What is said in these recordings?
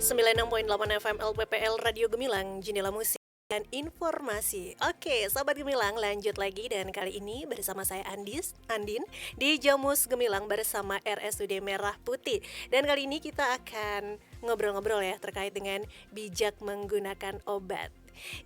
96.8 FM LPPL Radio Gemilang, Jendela Musik dan Informasi. Oke, Sobat Gemilang, lanjut lagi dan kali ini bersama saya Andin di Jamus Gemilang bersama RSUD Merah Putih. Dan kali ini kita akan ngobrol-ngobrol ya terkait dengan bijak menggunakan obat.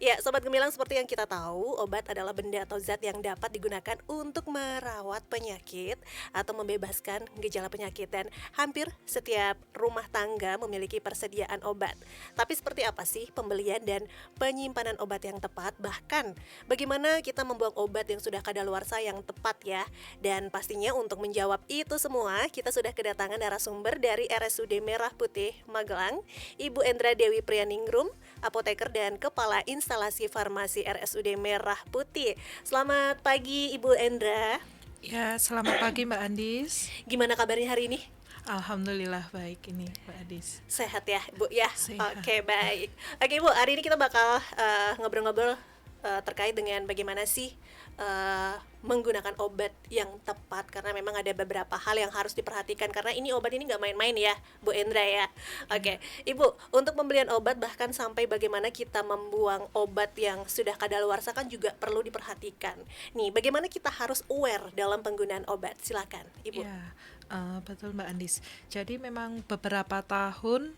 Ya, Sobat Gemilang, seperti yang kita tahu, obat adalah benda atau zat yang dapat digunakan untuk merawat penyakit atau membebaskan gejala penyakit. Dan hampir setiap rumah tangga memiliki persediaan obat. Tapi seperti apa sih pembelian dan penyimpanan obat yang tepat? Bahkan bagaimana kita membuang obat yang sudah kadaluarsa yang tepat ya? Dan pastinya untuk menjawab itu semua, kita sudah kedatangan narasumber dari RSUD Merah Putih Magelang, Ibu Endra Dewi Priyaningrum, apoteker dan Kepala Instalasi Farmasi RSUD Merah Putih. Selamat pagi Ibu Endra. Ya, selamat pagi Mbak Andis. Gimana kabarnya hari ini? Alhamdulillah baik ini Mbak Andis. Sehat ya Bu ya? Sehat. Oke, baik. Oke Bu, hari ini kita bakal ngobrol-ngobrol terkait dengan bagaimana sih menggunakan obat yang tepat, karena memang ada beberapa hal yang harus diperhatikan karena ini obat ini nggak main-main ya Bu Endra ya. Oke, Ibu, untuk pembelian obat bahkan sampai bagaimana kita membuang obat yang sudah kadaluarsa kan juga perlu diperhatikan. Nih, bagaimana kita harus aware dalam penggunaan obat? Silakan Ibu. Ya, betul Mbak Andis. Jadi memang beberapa tahun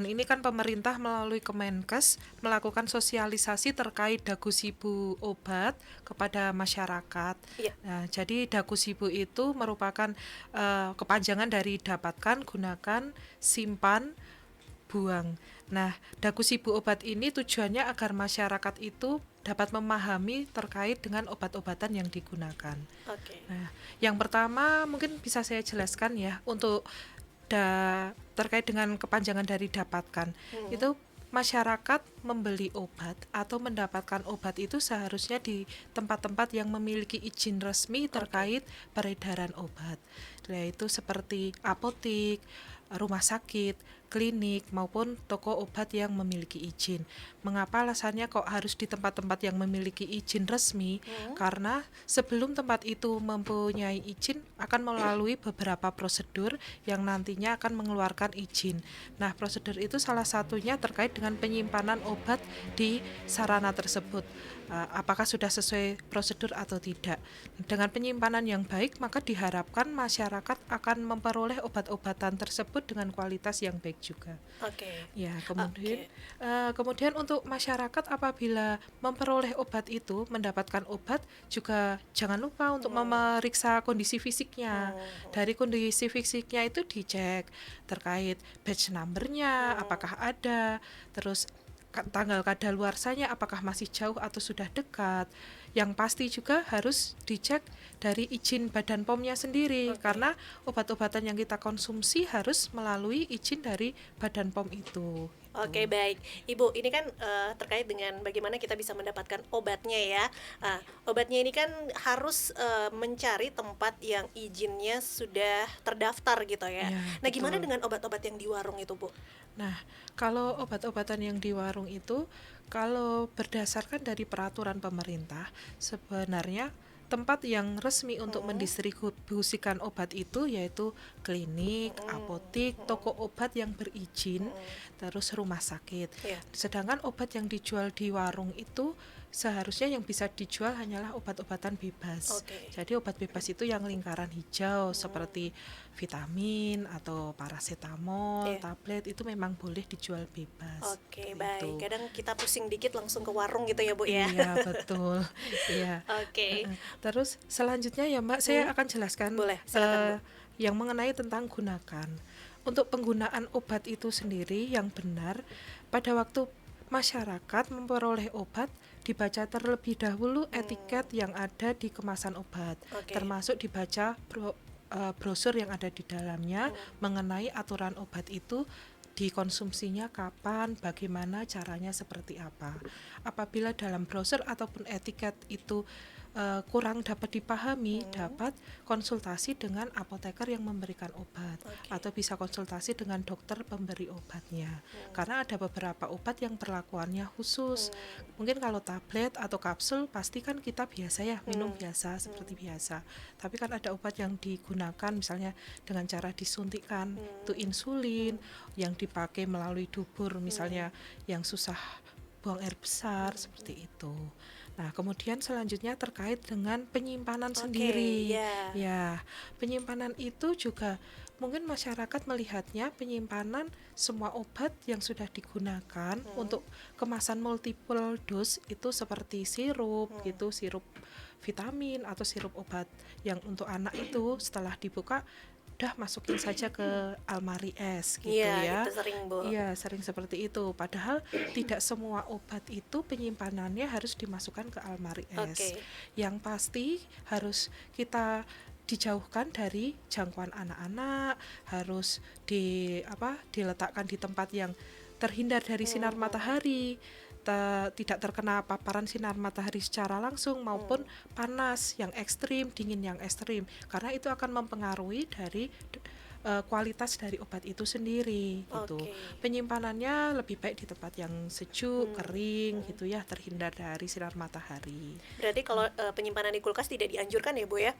ini kan pemerintah melalui Kemenkes melakukan sosialisasi terkait dagusibu obat kepada masyarakat. Iya. Nah, jadi dagusibu itu merupakan kepanjangan dari dapatkan, gunakan, simpan, buang. Nah, dagusibu obat ini tujuannya agar masyarakat itu dapat memahami terkait dengan obat-obatan yang digunakan. Oke. Nah, yang pertama mungkin bisa saya jelaskan ya untuk terkait dengan kepanjangan dari dapatkan. Itu masyarakat membeli obat atau mendapatkan obat itu seharusnya di tempat-tempat yang memiliki izin resmi terkait peredaran obat, yaitu seperti apotik, rumah sakit, klinik maupun toko obat yang memiliki izin. Mengapa alasannya kok harus di tempat-tempat yang memiliki izin resmi? Karena sebelum tempat itu mempunyai izin akan melalui beberapa prosedur yang nantinya akan mengeluarkan izin. Nah, prosedur itu salah satunya terkait dengan penyimpanan obat di sarana tersebut. Apakah sudah sesuai prosedur atau tidak. Dengan penyimpanan yang baik, maka diharapkan masyarakat akan memperoleh obat-obatan tersebut dengan kualitas yang baik juga. Oke. Ya, kemudian untuk masyarakat apabila memperoleh obat itu, mendapatkan obat, juga jangan lupa untuk memeriksa kondisi fisiknya. Dari kondisi fisiknya itu dicek terkait batch number-nya, apakah ada, terus tanggal kadaluarsanya apakah masih jauh atau sudah dekat. Yang pasti juga harus dicek dari izin Badan POM-nya sendiri, karena obat-obatan yang kita konsumsi harus melalui izin dari Badan POM itu. Oke, baik. Ibu, ini kan terkait dengan bagaimana kita bisa mendapatkan obatnya ya. Obatnya ini kan harus mencari tempat yang izinnya sudah terdaftar gitu ya. Ya, Nah, gimana betul. dengan obat-obat yang di warung itu, Bu? Nah, kalau obat-obatan yang di warung itu, kalau berdasarkan dari peraturan pemerintah, sebenarnya tempat yang resmi untuk mendistribusikan obat itu yaitu klinik, apotik, toko obat yang berizin, terus rumah sakit. Iya. Sedangkan obat yang dijual di warung itu seharusnya yang bisa dijual hanyalah obat-obatan bebas. Oke. Jadi obat bebas itu yang lingkaran hijau seperti vitamin atau paracetamol, Iya. tablet itu memang boleh dijual bebas. Oke, Seperti baik. itu. Kadang kita pusing dikit langsung ke warung gitu ya, Bu ya. Iya, betul. Iya. Oke. Terus selanjutnya ya Mbak, saya akan jelaskan Boleh, silakan, Bu. yang mengenai tentang gunakan. Untuk penggunaan obat itu sendiri yang benar, pada waktu masyarakat memperoleh obat, dibaca terlebih dahulu etiket yang ada di kemasan obat, Oke. termasuk dibaca brosur yang ada di dalamnya mengenai aturan obat itu dikonsumsinya kapan, bagaimana caranya seperti apa. Apabila dalam brosur ataupun etiket itu kurang dapat dipahami, dapat konsultasi dengan apoteker yang memberikan obat, Oke. atau bisa konsultasi dengan dokter pemberi obatnya. Karena ada beberapa obat yang perlakuannya khusus. Mungkin kalau tablet atau kapsul pasti kan kita biasa ya minum biasa seperti biasa. Tapi kan ada obat yang digunakan misalnya dengan cara disuntikkan, itu insulin yang dipakai melalui dubur, misalnya yang susah buang air besar seperti itu. Nah, kemudian selanjutnya terkait dengan penyimpanan Oke, sendiri. ya. Ya, penyimpanan itu juga mungkin masyarakat melihatnya penyimpanan semua obat yang sudah digunakan untuk kemasan multiple dose itu seperti sirup gitu, sirup vitamin atau sirup obat yang untuk anak itu setelah dibuka udah masukin saja ke almari es gitu Iya, ya. itu sering, Bu. Iya, sering seperti itu. Padahal tidak semua obat itu penyimpanannya harus dimasukkan ke almari es. Oke. Yang pasti harus kita dijauhkan dari jangkauan anak-anak, harus diletakkan di tempat yang terhindar dari sinar matahari, tidak terkena paparan sinar matahari secara langsung maupun panas yang ekstrim, dingin yang ekstrim, karena itu akan mempengaruhi dari kualitas dari obat itu sendiri gitu. Oke. Penyimpanannya lebih baik di tempat yang sejuk, kering gitu ya, terhindar dari sinar matahari. Berarti kalau penyimpanan di kulkas tidak dianjurkan ya, Bu ya?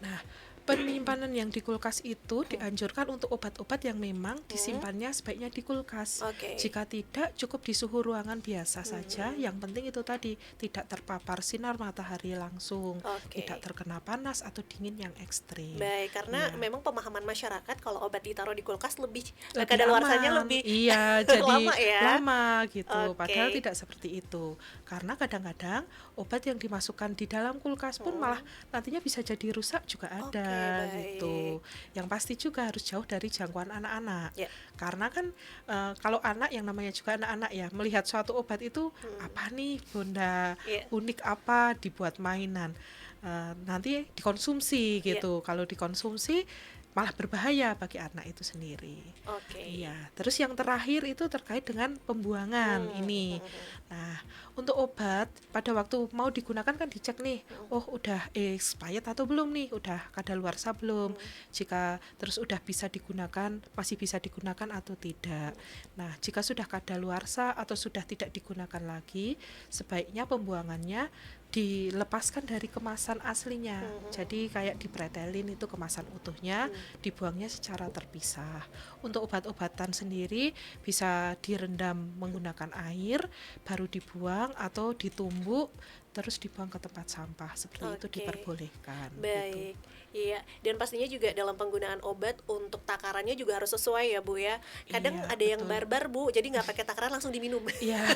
Nah, penyimpanan yang di kulkas itu dianjurkan untuk obat-obat yang memang disimpannya sebaiknya di kulkas. Oke. Jika tidak, cukup di suhu ruangan biasa saja. Yang penting itu tadi tidak terpapar sinar matahari langsung, Oke. tidak terkena panas atau dingin yang ekstrim. Baik, karena Iya. memang pemahaman masyarakat kalau obat ditaruh di kulkas lebih Lebih kadaluarsanya aman. lebih Iya, jadi lama ya. lama gitu. Oke. Padahal tidak seperti itu. Karena kadang-kadang obat yang dimasukkan di dalam kulkas pun malah nantinya bisa jadi rusak juga ada baik. gitu. Yang pasti juga harus jauh dari jangkauan anak-anak. Ya. Karena kan kalau anak yang namanya juga anak-anak ya, melihat suatu obat itu apa nih Bunda, Iya. unik apa, dibuat mainan. Nanti dikonsumsi Iya. gitu. Kalau dikonsumsi malah berbahaya bagi anak itu sendiri. Oke. Iya, terus yang terakhir itu terkait dengan pembuangan ini. Nah, untuk obat pada waktu mau digunakan kan dicek nih, oh udah expired atau belum nih, udah kadaluarsa belum. Jika terus udah bisa digunakan, masih bisa digunakan atau tidak. Nah, jika sudah kadaluarsa atau sudah tidak digunakan lagi, sebaiknya pembuangannya dilepaskan dari kemasan aslinya. Jadi kayak dipretelin itu kemasan utuhnya, dibuangnya secara terpisah. Untuk obat-obatan sendiri bisa direndam menggunakan air, baru dibuang atau ditumbuk terus dibuang ke tempat sampah. Seperti itu Oke. diperbolehkan. Gitu. Baik, iya. Dan pastinya juga dalam penggunaan obat untuk takarannya juga harus sesuai ya, Bu ya. Kadang Iya, ada yang betul. barbar, Bu, jadi nggak pakai takaran langsung diminum. Iya,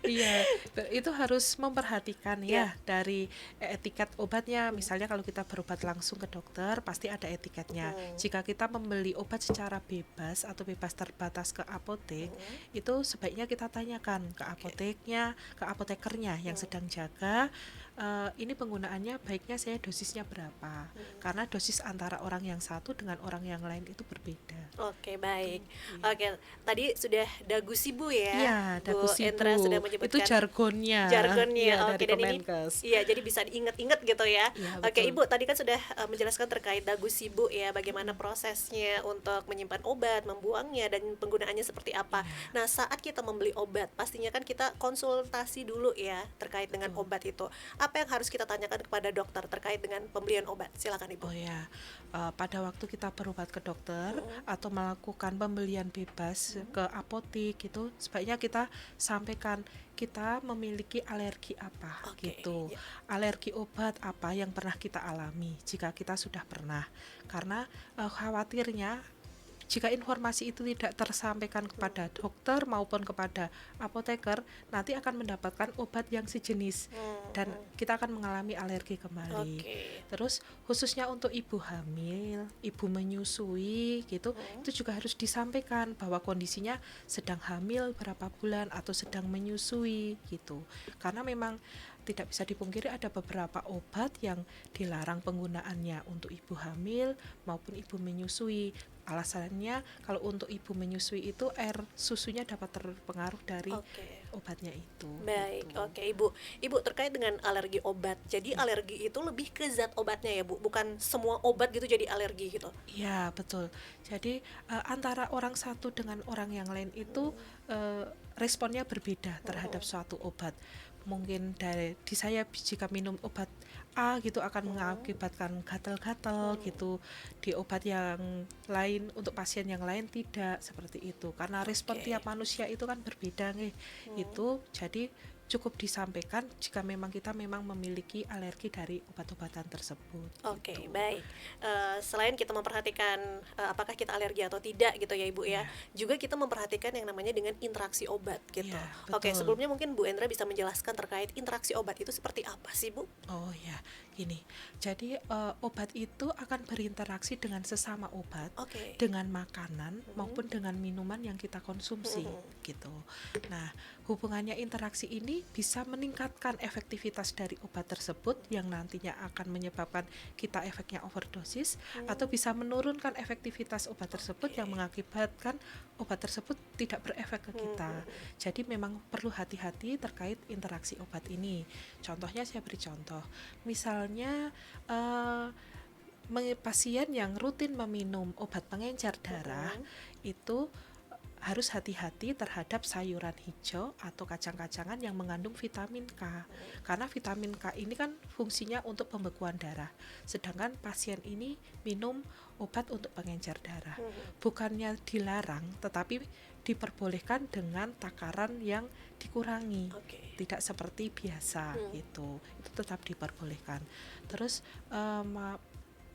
iya, itu harus memperhatikan ya dari etiket obatnya. Misalnya kalau kita berobat langsung ke dokter, pasti ada etiketnya. Jika kita membeli obat secara bebas atau bebas terbatas ke apotek, itu sebaiknya kita tanyakan ke apoteknya, ke apotekernya yang sedang jaga. Ini penggunaannya baiknya saya dosisnya berapa? Karena dosis antara orang yang satu dengan orang yang lain itu berbeda. Oke, baik. Oke, tadi sudah dagusibu ya. Iya, Bu dagusibu. Endra sudah Itu menyebutkan jargonnya. jargonnya. Iya, Oke, dari dan ini Kemenkes. iya, jadi bisa diingat-ingat gitu ya. Iya, Oke, betul. Ibu tadi kan sudah menjelaskan terkait dagusibu ya, bagaimana prosesnya untuk menyimpan obat, membuangnya dan penggunaannya seperti apa. Nah, saat kita membeli obat, pastinya kan kita konsultasi dulu ya terkait dengan obat itu. Apa yang harus kita tanyakan kepada dokter terkait dengan pembelian obat? Silakan, Ibu. Oh ya, pada waktu kita berobat ke dokter atau melakukan pembelian bebas ke apotek itu sebaiknya kita sampaikan kita memiliki alergi apa Oke, gitu. ya. Alergi obat apa yang pernah kita alami jika kita sudah pernah. Karena khawatirnya jika informasi itu tidak tersampaikan kepada dokter maupun kepada apoteker, nanti akan mendapatkan obat yang sejenis dan kita akan mengalami alergi kembali. Oke. Terus khususnya untuk ibu hamil, ibu menyusui gitu, itu juga harus disampaikan bahwa kondisinya sedang hamil berapa bulan atau sedang menyusui gitu. Karena memang tidak bisa dipungkiri ada beberapa obat yang dilarang penggunaannya untuk ibu hamil maupun ibu menyusui. Alasannya kalau untuk ibu menyusui itu air susunya dapat terpengaruh dari Oke. obatnya itu. Baik, Gitu. oke Ibu. Ibu terkait dengan alergi obat. Jadi alergi itu lebih ke zat obatnya ya Bu, bukan semua obat gitu jadi alergi gitu. Iya, betul. Jadi antara orang satu dengan orang yang lain itu responnya berbeda terhadap suatu obat. Mungkin di saya jika minum obat A gitu akan mengakibatkan gatal-gatal gitu. Di obat yang lain untuk pasien yang lain tidak seperti itu. Karena respon Oke. tiap manusia itu kan berbeda nih. Itu jadi cukup disampaikan jika memang kita memang memiliki alergi dari obat-obatan tersebut. Oke, Gitu. baik. Selain kita memperhatikan apakah kita alergi atau tidak gitu ya Ibu ya, juga kita memperhatikan yang namanya dengan interaksi obat gitu. Iya, Oke, betul. sebelumnya mungkin Bu Endra bisa menjelaskan terkait interaksi obat itu seperti apa sih Bu? Oh ya, gini. Jadi obat itu akan berinteraksi dengan sesama obat, Oke. dengan makanan maupun dengan minuman yang kita konsumsi gitu. Nah, hubungannya interaksi ini bisa meningkatkan efektivitas dari obat tersebut yang nantinya akan menyebabkan kita efeknya overdosis atau bisa menurunkan efektivitas obat tersebut yang mengakibatkan obat tersebut tidak berefek ke kita. Jadi memang perlu hati-hati terkait interaksi obat ini. Contohnya saya beri contoh. Misalnya pasien yang rutin meminum obat pengencer darah itu harus hati-hati terhadap sayuran hijau atau kacang-kacangan yang mengandung vitamin K. Karena vitamin K ini kan fungsinya untuk pembekuan darah. Sedangkan pasien ini minum obat untuk pengencer darah. Bukannya dilarang, tetapi diperbolehkan dengan takaran yang dikurangi. Oke. Tidak seperti biasa gitu. Itu tetap diperbolehkan. Terus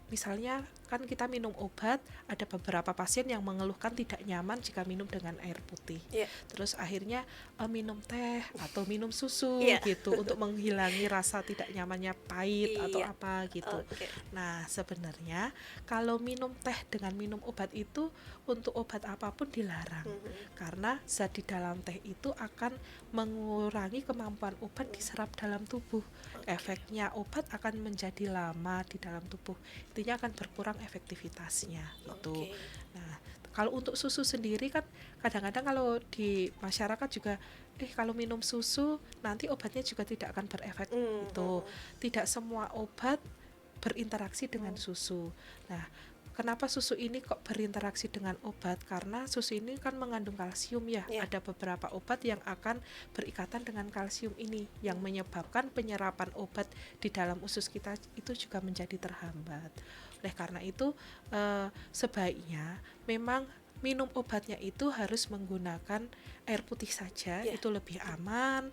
misalnya kan kita minum obat, ada beberapa pasien yang mengeluhkan tidak nyaman jika minum dengan air putih. Iya. Terus akhirnya minum teh atau minum susu Iya. gitu untuk menghilangi rasa tidak nyamannya pahit atau Iya. apa gitu. Oke. Nah, sebenarnya kalau minum teh dengan minum obat itu untuk obat apapun dilarang. Karena zat di dalam teh itu akan mengurangi kemampuan obat diserap dalam tubuh. Efeknya obat akan menjadi lama di dalam tubuh. Intinya akan berkurang efektivitasnya gitu. Oke. Nah, kalau untuk susu sendiri kan kadang-kadang kalau di masyarakat juga kalau minum susu nanti obatnya juga tidak akan berefek gitu. Tidak semua obat berinteraksi dengan susu. Nah, kenapa susu ini kok berinteraksi dengan obat? Karena susu ini kan mengandung kalsium ya. Yeah. Ada beberapa obat yang akan berikatan dengan kalsium ini yang menyebabkan penyerapan obat di dalam usus kita itu juga menjadi terhambat. Oleh karena itu sebaiknya memang minum obatnya itu harus menggunakan air putih saja. Yeah. Itu lebih aman.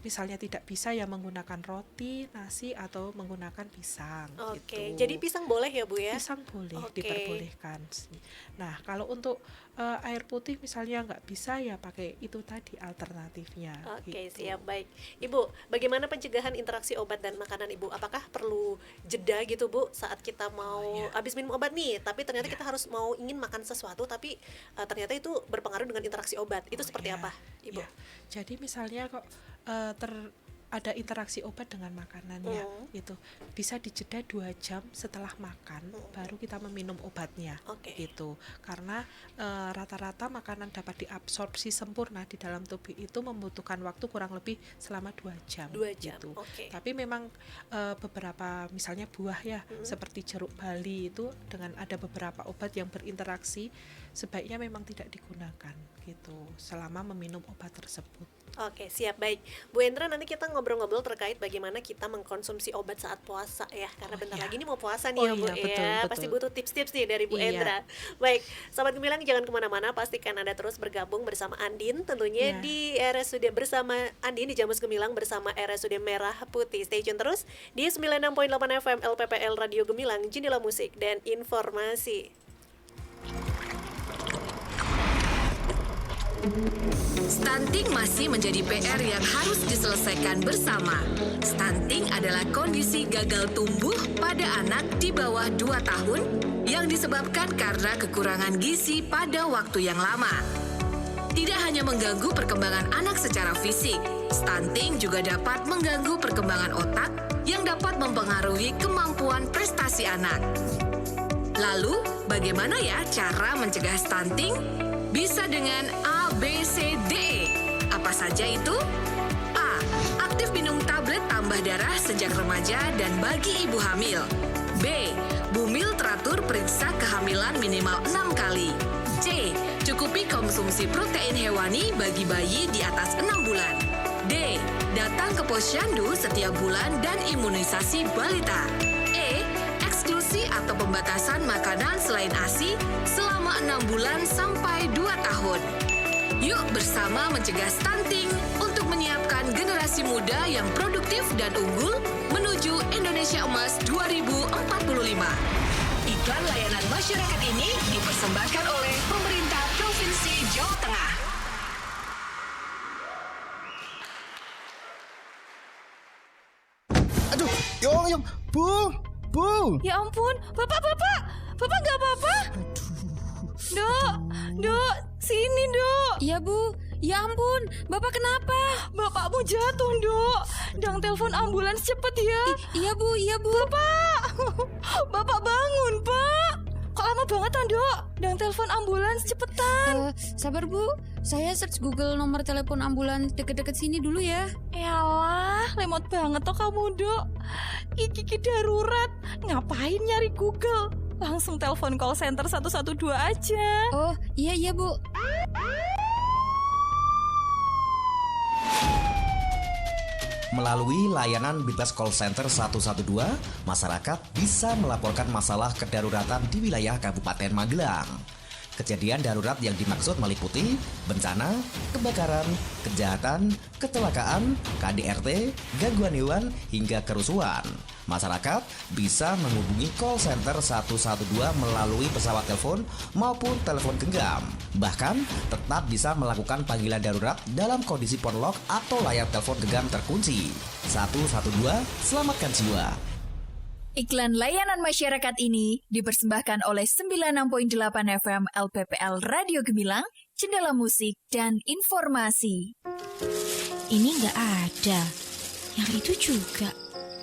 Misalnya tidak bisa ya menggunakan roti, nasi atau menggunakan pisang. Oke, gitu. jadi pisang boleh ya Bu ya? Pisang boleh, Oke. diperbolehkan sih. Nah, kalau untuk air putih misalnya nggak bisa ya pakai itu tadi alternatifnya. Oke, gitu. siap, baik. Ibu, bagaimana pencegahan interaksi obat dan makanan Ibu? Apakah perlu jeda gitu Bu saat kita mau habis minum obat nih, tapi ternyata kita harus ingin makan sesuatu tapi ternyata itu berpengaruh dengan interaksi obat. Itu seperti ya, apa, Ibu? ya. Jadi misalnya kok ada interaksi obat dengan makanannya itu bisa dijeda 2 jam setelah makan baru kita meminum obatnya. Oke. Gitu. Karena rata-rata makanan dapat diabsorpsi sempurna di dalam tubuh itu membutuhkan waktu kurang lebih selama 2 jam. 2 jam. Gitu. Oke. Tapi memang beberapa misalnya buah ya seperti jeruk bali itu dengan ada beberapa obat yang berinteraksi sebaiknya memang tidak digunakan gitu selama meminum obat tersebut. Oke, siap, baik. Bu Endra, nanti kita ngobrol-ngobrol terkait bagaimana kita mengkonsumsi obat saat puasa ya. Karena bentar iya. lagi ini mau puasa nih Oh ya Bu iya, betul, ya. betul. Pasti butuh tips-tips nih dari Bu Iya. Endra. Baik, Sobat Gemilang jangan kemana-mana. Pastikan Anda terus bergabung bersama Andin. Tentunya Iya. di RSUD bersama Andin di Jamus Gemilang bersama RSUD Merah Putih. Stay tune terus di 96.8 FM LPPL Radio Gemilang, Jendela Musik dan Informasi. Stunting masih menjadi PR yang harus diselesaikan bersama. Stunting adalah kondisi gagal tumbuh pada anak di bawah 2 tahun yang disebabkan karena kekurangan gizi pada waktu yang lama. Tidak hanya mengganggu perkembangan anak secara fisik, stunting juga dapat mengganggu perkembangan otak yang dapat mempengaruhi kemampuan prestasi anak. Lalu, bagaimana ya cara mencegah stunting? Bisa dengan ABCDE. Apa saja itu? A. Aktif minum tablet tambah darah sejak remaja dan bagi ibu hamil. B. Bumil teratur periksa kehamilan minimal 6 kali. C. Cukupi konsumsi protein hewani bagi bayi di atas 6 bulan. D. Datang ke posyandu setiap bulan dan imunisasi balita. E. Eksklusi atau pembatasan makanan selain ASI selama 6 bulan sampai 2 tahun. Yuk bersama mencegah stunting untuk menyiapkan generasi muda yang produktif dan unggul menuju Indonesia Emas 2045. Iklan layanan masyarakat ini dipersembahkan oleh pemerintah Provinsi Jawa Tengah. Aduh, Yung, Bu. Ya ampun, Bapak nggak apa-apa? Dok, sini dok. Iya Bu, ya ampun, Bapak kenapa? Bapakmu jatuh dok. Dang telepon ambulans cepet ya. Iya Bu. Bapak bangun Pak. Kok lama banget dok? Dang telepon ambulans cepetan. Sabar Bu, saya search Google nomor telepon ambulans deket-deket sini dulu ya. Yalah, lemot banget toh kamu dok. Iki darurat. Ngapain nyari Google? Langsung telepon call center 112 aja. Oh, iya Bu. Melalui layanan Bebas Call Center 112, masyarakat bisa melaporkan masalah kedaruratan di wilayah Kabupaten Magelang. Kejadian darurat yang dimaksud meliputi bencana, kebakaran, kejahatan, kecelakaan, KDRT, gangguan hewan, hingga kerusuhan. Masyarakat bisa menghubungi call center 112 melalui pesawat telepon maupun telepon genggam. Bahkan tetap bisa melakukan panggilan darurat dalam kondisi phone lock atau layar telepon genggam terkunci. 112, selamatkan jiwa. Iklan layanan masyarakat ini dipersembahkan oleh 96.8 FM LPPL Radio Gemilang, Jendela Musik dan Informasi. Ini nggak ada. Yang itu juga.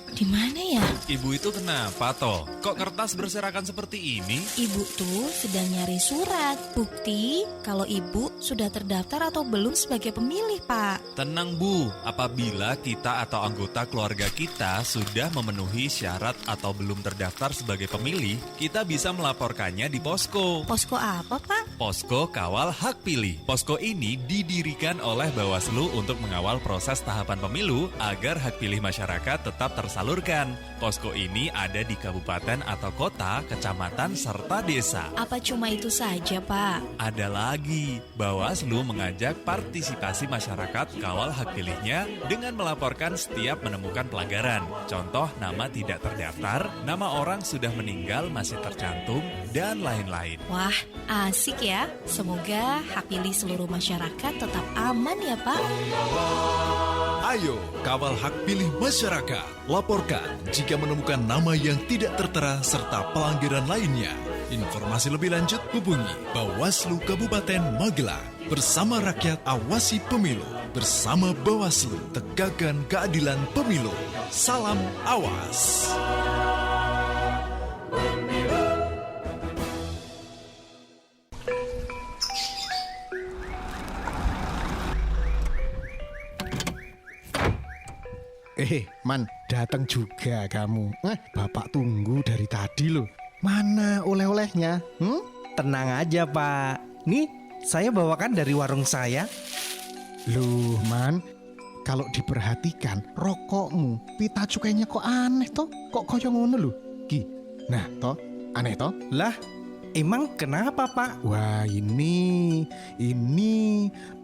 Di mana ya? Ibu itu kenapa toh? Kok kertas berserakan seperti ini? Ibu tuh sedang nyari surat bukti kalau ibu sudah terdaftar atau belum sebagai pemilih, Pak. Tenang Bu, apabila kita atau anggota keluarga kita sudah memenuhi syarat atau belum terdaftar sebagai pemilih, kita bisa melaporkannya di posko. Posko apa, Pak? Posko Kawal Hak Pilih. Posko ini didirikan oleh Bawaslu untuk mengawal proses tahapan pemilu agar hak pilih masyarakat tetap tersalurkan. Posko ini ada di kabupaten atau kota, kecamatan, serta desa. Apa cuma itu saja, Pak? Ada lagi, Bawaslu mengajak partisipasi masyarakat kawal hak pilihnya dengan melaporkan setiap menemukan pelanggaran. Contoh, nama tidak terdaftar, nama orang sudah meninggal masih tercantum, dan lain-lain. Wah, asik ya. Semoga hak pilih seluruh masyarakat tetap aman ya, Pak. Ayo, kawal hak pilih masyarakat. Laporkan jika menemukan nama yang tidak tertera serta pelanggaran lainnya. Informasi lebih lanjut hubungi Bawaslu Kabupaten Magelang. Bersama rakyat awasi pemilu. Bersama Bawaslu tegakkan keadilan pemilu. Salam awas. Man, datang juga kamu. Bapak tunggu dari tadi loh. Mana oleh-olehnya? Tenang aja Pak. Nih, saya bawakan dari warung saya. Loh Man, kalau diperhatikan rokokmu, pita cukainya kok aneh toh? Kok koyo ngono lho? Ki, nah toh, aneh toh? Lah, emang kenapa Pak? Wah ini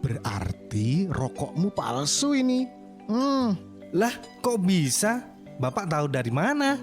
berarti rokokmu palsu ini. Lah, kok bisa? Bapak tahu dari mana?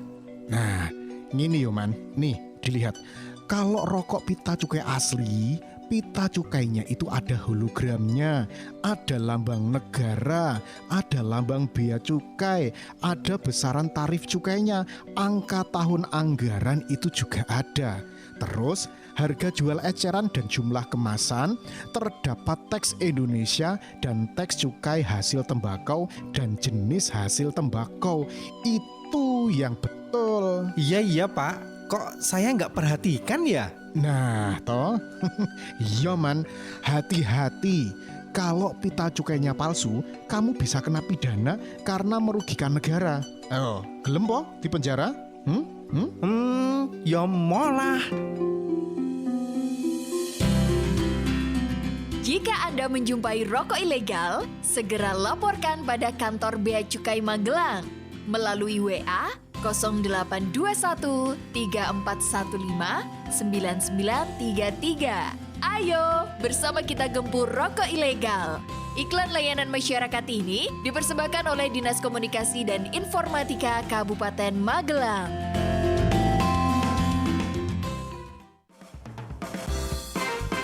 Nah, gini yo Man. Nih, dilihat. Kalau rokok pita cukai asli, pita cukainya itu ada hologramnya, ada lambang negara, ada lambang bea cukai, ada besaran tarif cukainya, angka tahun anggaran itu juga ada. Terus, harga jual eceran dan jumlah kemasan, terdapat teks Indonesia dan teks cukai hasil tembakau dan jenis hasil tembakau. Itu yang betul. Iya Pak, kok saya nggak perhatikan ya? Nah toh, iya Man, hati-hati. Kalau pita cukainya palsu, kamu bisa kena pidana karena merugikan negara. Gelem po di penjara? Ya molah. Jika Anda menjumpai rokok ilegal, segera laporkan pada kantor Bea Cukai Magelang melalui WA 0821 3415 9933. Ayo, bersama kita gempur rokok ilegal. Iklan layanan masyarakat ini dipersembahkan oleh Dinas Komunikasi dan Informatika Kabupaten Magelang.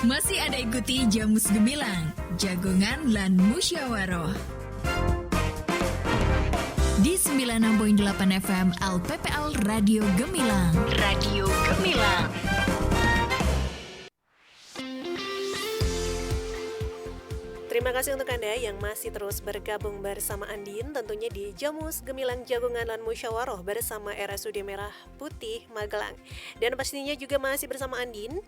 Masih ada ikuti Jamus Gemilang, Jagongan lan Musyawaroh. Di 96.8 FM LPPL Radio Gemilang. Radio Gemilang. Terima kasih untuk Anda yang masih terus bergabung bersama Andin, tentunya di Jamus Gemilang Jagongan dan Musyawaroh bersama RSUD Merah Putih Magelang. Dan pastinya juga masih bersama Andin,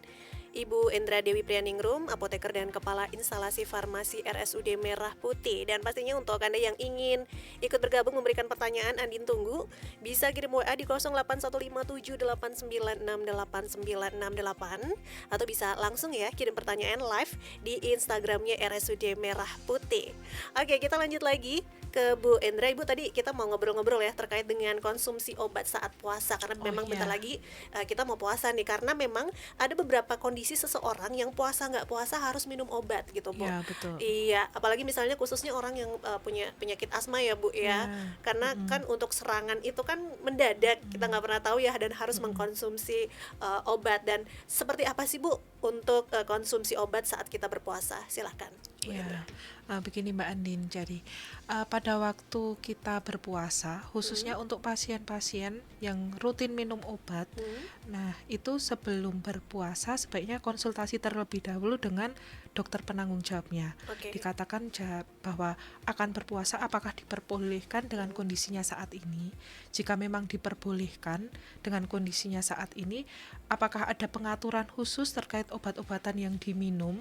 Ibu Endra Dewi Prianingrum, apoteker dan kepala instalasi farmasi RSUD Merah Putih. Dan pastinya untuk Anda yang ingin ikut bergabung memberikan pertanyaan, Andin tunggu. Bisa kirim WA di 081578968968 atau bisa langsung ya kirim pertanyaan live di Instagramnya RSUD Merah Putih. Oke, kita lanjut lagi ke Bu Endra. Ibu, tadi kita mau ngobrol-ngobrol ya terkait dengan konsumsi obat saat puasa, karena memang bentar lagi kita mau puasa nih, karena memang ada beberapa kondisi seseorang yang puasa nggak puasa harus minum obat gitu, Bu. Iya, betul. Iya, apalagi misalnya khususnya orang yang punya penyakit asma ya, Bu ya. Karena kan untuk serangan itu kan mendadak, kita nggak pernah tahu ya, dan harus mengkonsumsi obat. Dan seperti apa sih, Bu, untuk konsumsi obat saat kita berpuasa? Silahkan, Bu Endra. Begini Mbak Andin, jadi pada waktu kita berpuasa, khususnya untuk pasien-pasien yang rutin minum obat, nah itu sebelum berpuasa sebaiknya konsultasi terlebih dahulu dengan dokter penanggung jawabnya. Dikatakan bahwa akan berpuasa apakah diperbolehkan dengan kondisinya saat ini. Jika memang diperbolehkan dengan kondisinya saat ini, apakah ada pengaturan khusus terkait obat-obatan yang diminum,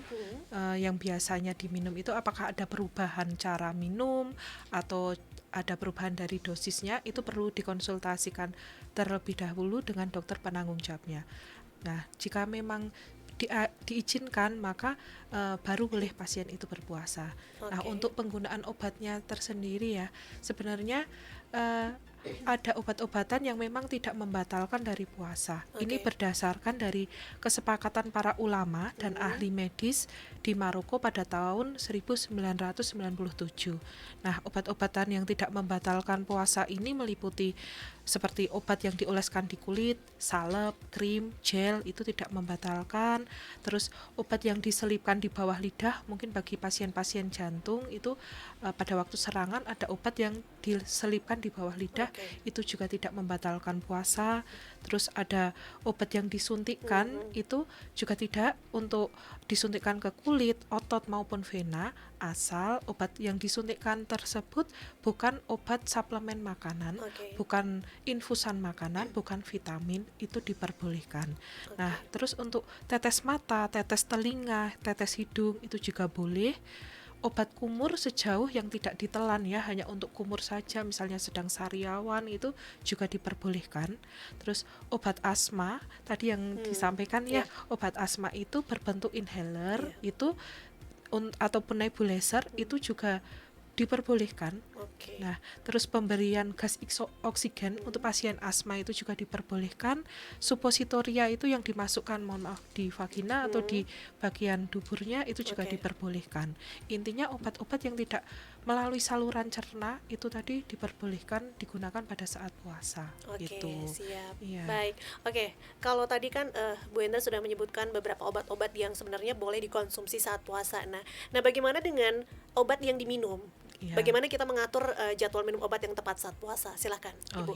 yang biasanya diminum itu, apakah ada perubahan cara minum atau ada perubahan dari dosisnya, itu perlu dikonsultasikan terlebih dahulu dengan dokter penanggung jawabnya. Nah, jika memang diizinkan, maka baru boleh pasien itu berpuasa. Nah, untuk penggunaan obatnya tersendiri ya, sebenarnya ada obat-obatan yang memang tidak membatalkan dari puasa. Ini berdasarkan dari kesepakatan para ulama dan ahli medis di Maroko pada tahun 1997. Nah, obat-obatan yang tidak membatalkan puasa ini meliputi seperti obat yang dioleskan di kulit, salep, krim, gel, itu tidak membatalkan. Terus obat yang diselipkan di bawah lidah, mungkin bagi pasien-pasien jantung itu pada waktu serangan ada obat yang diselipkan di bawah lidah, itu juga tidak membatalkan puasa. Terus ada obat yang disuntikkan, itu juga tidak untuk disuntikkan ke kulit, otot maupun vena, asal obat yang disuntikkan tersebut bukan obat suplemen makanan, bukan infusan makanan, bukan vitamin, itu diperbolehkan. Nah, terus untuk tetes mata, tetes telinga, tetes hidung itu juga boleh. Obat kumur sejauh yang tidak ditelan ya, hanya untuk kumur saja, misalnya sedang sariawan, itu juga diperbolehkan. Terus obat asma tadi yang disampaikan ya, obat asma itu berbentuk inhaler itu ataupun nebulizer itu juga diperbolehkan. Nah, terus pemberian gas oksigen untuk pasien asma itu juga diperbolehkan. Supositoria itu yang dimasukkan, mohon maaf, di vagina atau di bagian duburnya itu juga diperbolehkan. Intinya obat-obat yang tidak melalui saluran cerna itu tadi diperbolehkan digunakan pada saat puasa. Gitu. Siap. Iya. Baik. Kalau tadi kan Bu Endra sudah menyebutkan beberapa obat-obat yang sebenarnya boleh dikonsumsi saat puasa. Nah, bagaimana dengan obat yang diminum? Bagaimana kita mengatur jadwal minum obat yang tepat saat puasa? Silakan, Ibu.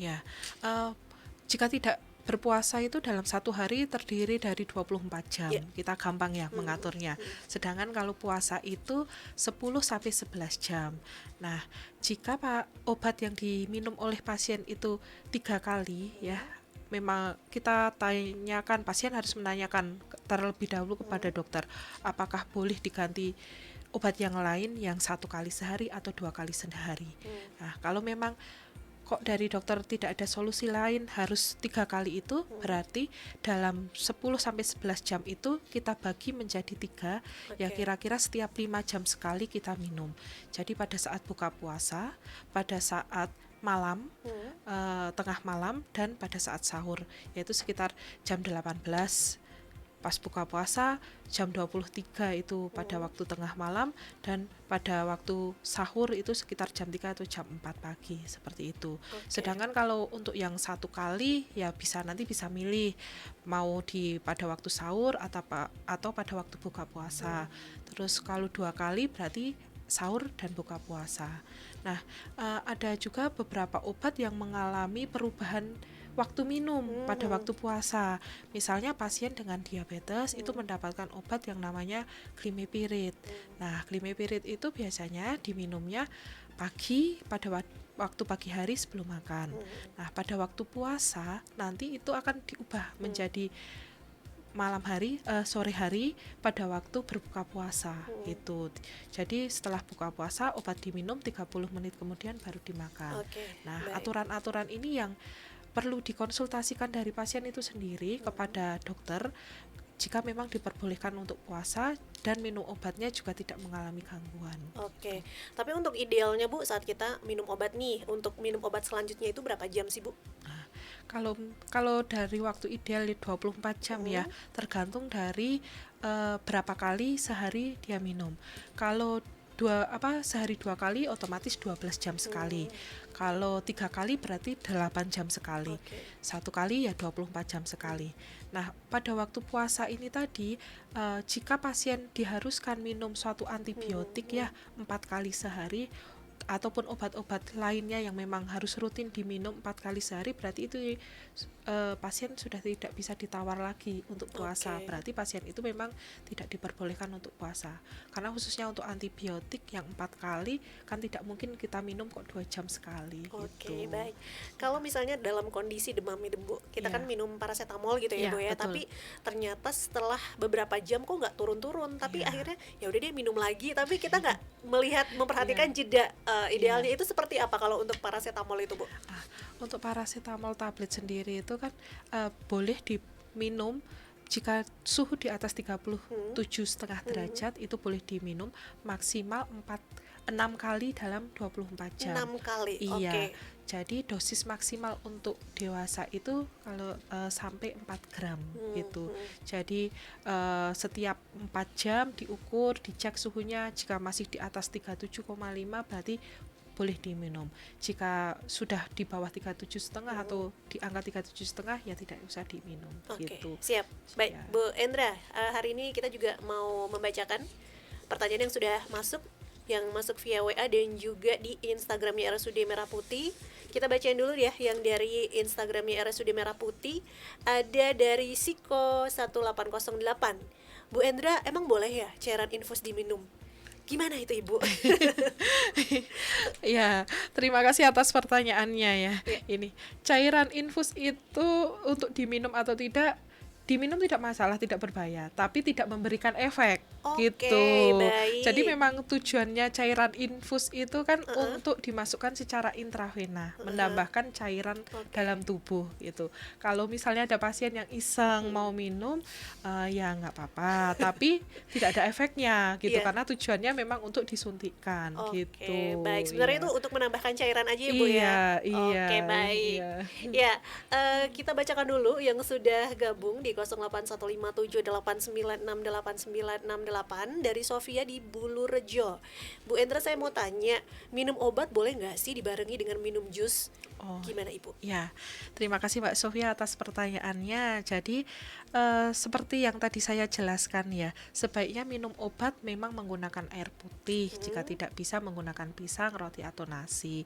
Jika tidak berpuasa itu dalam satu hari terdiri dari 24 jam. Kita gampang ya mengaturnya. Sedangkan kalau puasa itu 10-11 jam. Nah, jika obat yang diminum oleh pasien itu 3 kali ya, memang kita tanyakan, pasien harus menanyakan terlebih dahulu kepada dokter apakah boleh diganti obat yang lain yang 1 kali sehari atau 2 kali sehari. Nah, kalau memang kok dari dokter tidak ada solusi lain harus 3 kali itu, berarti dalam 10 sampai 11 jam itu kita bagi menjadi 3, ya kira-kira setiap 5 jam sekali kita minum. Jadi pada saat buka puasa, pada saat malam, tengah malam, dan pada saat sahur, yaitu sekitar jam 18 pas buka puasa, jam 23 itu pada waktu tengah malam, dan pada waktu sahur itu sekitar jam 3 atau jam 4 pagi, seperti itu. Sedangkan kalau untuk yang 1 kali ya nanti bisa milih mau pada waktu sahur atau pada waktu buka puasa. Terus kalau 2 kali berarti sahur dan buka puasa. Nah, ada juga beberapa obat yang mengalami perubahan waktu minum pada waktu puasa. Misalnya pasien dengan diabetes itu mendapatkan obat yang namanya Glimepiride. Nah, Glimepiride itu biasanya diminumnya pagi pada waktu pagi hari sebelum makan. Nah, pada waktu puasa nanti itu akan diubah menjadi malam hari, sore hari pada waktu berbuka puasa itu. Jadi setelah buka puasa obat diminum 30 menit kemudian baru dimakan. Nah, aturan-aturan ini yang perlu dikonsultasikan dari pasien itu sendiri kepada dokter jika memang diperbolehkan untuk puasa dan minum obatnya juga tidak mengalami gangguan. Tapi untuk idealnya Bu, saat kita minum obat nih, untuk minum obat selanjutnya itu berapa jam sih Bu? Kalau dari waktu ideal 24 jam ya, tergantung dari berapa kali sehari dia minum. Kalau sehari 2 kali otomatis 12 jam sekali. Kalau 3 kali berarti 8 jam sekali. 1 kali ya 24 jam sekali. Nah, pada waktu puasa ini tadi jika pasien diharuskan minum suatu antibiotik ya 4 kali sehari, ataupun obat-obat lainnya yang memang harus rutin diminum 4 kali sehari, berarti itu pasien sudah tidak bisa ditawar lagi untuk puasa. Berarti pasien itu memang tidak diperbolehkan untuk puasa. Karena khususnya untuk antibiotik yang 4 kali kan tidak mungkin kita minum kok 2 jam sekali. Baik. Kalau misalnya dalam kondisi demam itu Bu, kita kan minum paracetamol gitu ya Bu ya, tapi ternyata setelah beberapa jam kok nggak turun-turun, tapi akhirnya ya udah dia minum lagi, tapi kita nggak memperhatikan jeda. Idealnya itu seperti apa kalau untuk paracetamol itu Bu? Untuk paracetamol tablet sendiri itu kan boleh diminum jika suhu di atas 37,5 derajat itu boleh diminum maksimal 6 kali dalam 24 jam. 6 kali. Iya. Jadi dosis maksimal untuk dewasa itu kalau sampai 4 gram gitu. Jadi setiap 4 jam diukur, dicek suhunya, jika masih di atas 37,5 berarti boleh diminum. Jika sudah di bawah 37,5 atau di angka 37,5 ya tidak usah diminum. Gitu. Siap. Baik, Bu Endra, hari ini kita juga mau membacakan pertanyaan yang sudah masuk via WA dan juga di Instagramnya RSUD Merah Putih. Kita bacain dulu ya yang dari Instagramnya RSUD Merah Putih. Ada dari Siko 1808. Bu Endra, emang boleh ya cairan infus diminum? Gimana itu Ibu? Ya, terima kasih atas pertanyaannya ya. Ini cairan infus itu untuk diminum atau tidak, diminum tidak masalah, tidak berbahaya, tapi tidak memberikan efek. Gitu. Baik. Jadi memang tujuannya cairan infus itu kan untuk dimasukkan secara intravena, menambahkan cairan dalam tubuh gitu. Kalau misalnya ada pasien yang iseng mau minum, ya nggak apa-apa, tapi tidak ada efeknya gitu, karena tujuannya memang untuk disuntikkan gitu. Baik, sebenarnya itu untuk menambahkan cairan aja ya Bu ya. Oke, baik. Ya, kita bacakan dulu yang sudah gabung di 081578968968 dari Sofia di Bulurejo. Bu Endra, saya mau tanya, minum obat boleh nggak sih dibarengi dengan minum jus? Gimana Ibu? Ya, terima kasih Mbak Sofia atas pertanyaannya. Jadi seperti yang tadi saya jelaskan ya, sebaiknya minum obat memang menggunakan air putih. Jika tidak bisa menggunakan pisang, roti atau nasi.